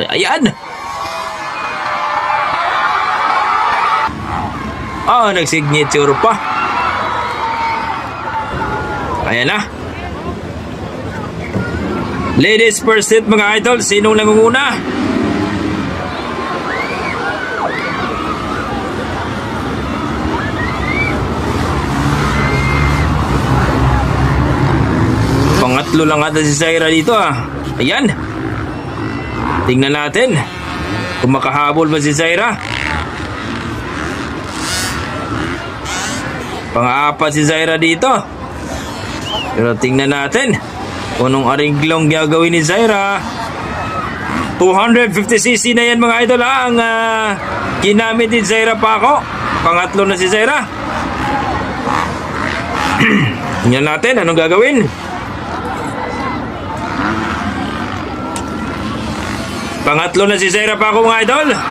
Ayan. Nagsignature pa. Ayan na. Ladies first hit mga idol. Sinong nangunguna? Pangatlo lang ata si Zaira dito Ayan. Tingnan natin kung makahabol ba si Zaira. Pang-apat si Zaira dito. Pero tingnan natin kung anong aringlong gagawin ni Zaira. 250cc na yan mga idol ang ginamit ni Zaira Paco. Pangatlo na si Zaira. Tingnan natin anong gagawin. Pangatlo na si Zaira Paco mga idol.